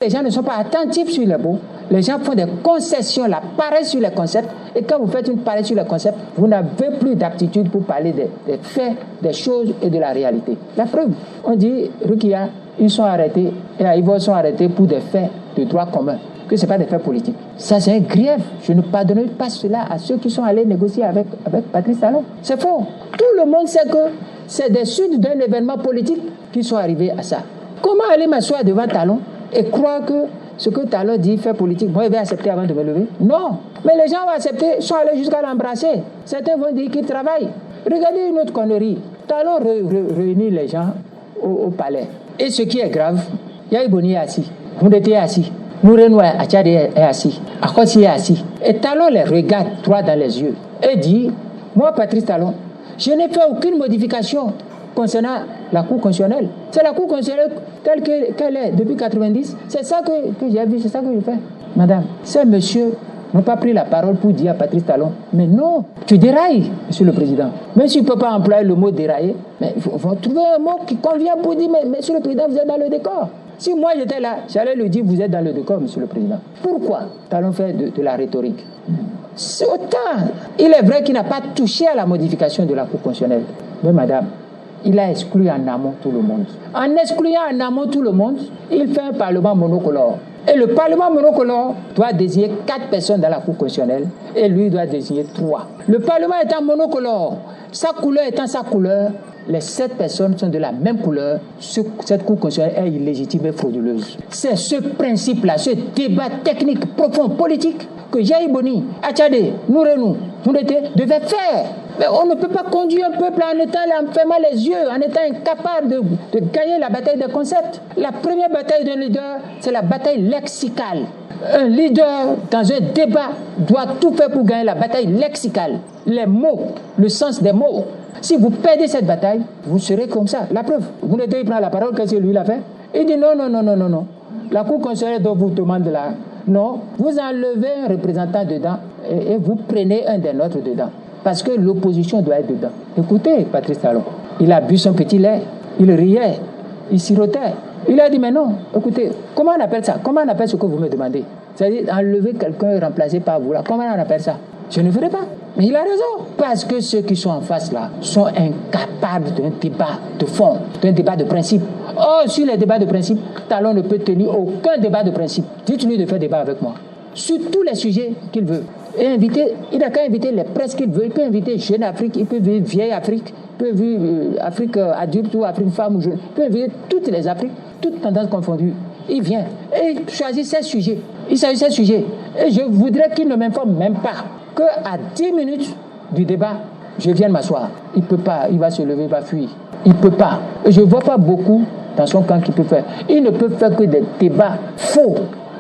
Les gens ne sont pas attentifs sur les mots. Les gens font des concessions, la paresse sur les concepts. Et quand vous faites une paresse sur les concepts, vous n'avez plus d'aptitude pour parler des faits, des choses et de la réalité. La preuve, on dit, Rukia, ils sont arrêtés, et Aïvo sont arrêtés pour des faits de droit commun, que ce n'est pas des faits politiques. Ça, c'est un grief. Je ne pardonnerai pas cela à ceux qui sont allés négocier avec Patrice Talon. C'est faux. Tout le monde sait que c'est des suites d'un événement politique qui sont arrivés à ça. Comment aller m'asseoir devant Talon et croire que ce que Talon dit fait politique, moi je vais accepter avant de me lever? Non. Mais les gens vont accepter, sont allés jusqu'à l'embrasser. Certains vont dire qu'ils travaillent. Regardez une autre connerie. Talon réunit les gens au palais. Et ce qui est grave, Yahya Boni est assis. Houndé est assis. Nourenoua Achade est assis. Akossi est assis. Et Talon les regarde droit dans les yeux et dit, moi Patrice Talon, je n'ai fait aucune modification concernant la Cour constitutionnelle. C'est la Cour constitutionnelle telle qu'elle est depuis 90. C'est ça que j'ai vu, c'est ça que je fais. Madame, ces messieurs n'ont pas pris la parole pour dire à Patrice Talon, mais non, tu dérailles, monsieur le président. Même si tu ne peux pas employer le mot dérailler, mais il faut trouver un mot qui convient pour dire, mais monsieur le président, vous êtes dans le décor. Si moi j'étais là, j'allais lui dire, vous êtes dans le décor, monsieur le président. Pourquoi Talon fait de la rhétorique? C'est autant. Il est vrai qu'il n'a pas touché à la modification de la Cour constitutionnelle. Mais madame, il a exclu en amont tout le monde. En excluant en amont tout le monde, il fait un parlement monocolore. Et le parlement monocolore doit désigner 4 personnes dans la Cour constitutionnelle et lui doit désigner 3. Le parlement étant monocolore, sa couleur étant sa couleur, les 7 personnes sont de la même couleur. Cette Cour constitutionnelle est illégitime et frauduleuse. C'est ce principe-là, ce débat technique profond, politique, que Yahya Boni, Achade, Nourenoua, Houndé devaient faire. Mais on ne peut pas conduire un peuple en fermant les yeux, en étant incapable de gagner la bataille des concepts. La première bataille d'un leader, c'est la bataille lexicale. Un leader, dans un débat, doit tout faire pour gagner la bataille lexicale. Les mots, le sens des mots. Si vous perdez cette bataille, vous serez comme ça. La preuve, vous n'êtes pas prendre la parole, qu'est-ce que lui l'a fait? Il dit non. La Cour constitutionnelle dont vous demande là, non, vous enlevez un représentant dedans et vous prenez un des nôtres dedans. Parce que l'opposition doit être dedans. Écoutez, Patrice Talon, il a bu son petit lait, il riait, il sirotait. Il a dit, mais non, écoutez, comment on appelle ça? Comment on appelle ce que vous me demandez? C'est-à-dire enlever quelqu'un et remplacer par vous là. Comment on appelle ça? Je ne ferai pas. Mais il a raison. Parce que ceux qui sont en face là sont incapables d'un débat de fond, d'un débat de principe. Or, sur les débats de principe, Talon ne peut tenir aucun débat de principe. Dites-lui de faire débat avec moi. Sur tous les sujets qu'il veut. Et il n'a qu'à inviter les presses qu'il veut. Il peut inviter Jeune Afrique, il peut inviter Vieille Afrique, il peut inviter Afrique adulte ou Afrique femme ou jeune. Il peut inviter toutes les Afriques, toutes tendances confondues. Il vient et il choisit ses sujets. Il choisit ses sujets. Et je voudrais qu'il ne m'informe même pas qu'à 10 minutes du débat, je viens m'asseoir. Il ne peut pas, il va se lever, il va fuir. Il ne peut pas. Et je ne vois pas beaucoup dans son camp qui peut faire. Il ne peut faire que des débats faux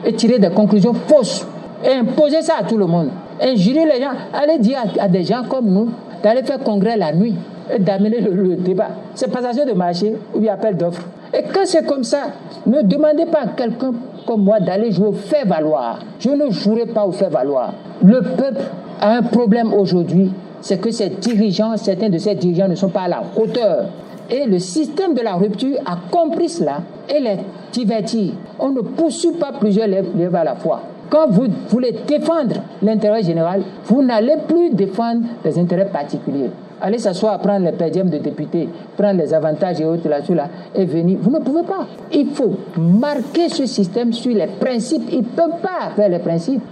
et tirer des conclusions fausses et imposer ça à tout le monde. Injurer les gens, aller dire à des gens comme nous d'aller faire congrès la nuit et d'amener le débat. C'est passation de marché ou bien appel d'offres. Et quand c'est comme ça, ne demandez pas à quelqu'un comme moi d'aller jouer au faire-valoir. Je ne jouerai pas au faire-valoir. Le peuple a un problème aujourd'hui, c'est que certains de ces dirigeants ne sont pas à la hauteur. Et le système de la rupture a compris cela et les divertit. On ne poursuit pas plusieurs lèvres à la fois. Quand vous voulez défendre l'intérêt général, vous n'allez plus défendre les intérêts particuliers. Allez s'asseoir, prendre les pédiums de députés, prendre les avantages et autres là, et venir. Vous ne pouvez pas. Il faut marquer ce système sur les principes. Ils ne peuvent pas faire les principes.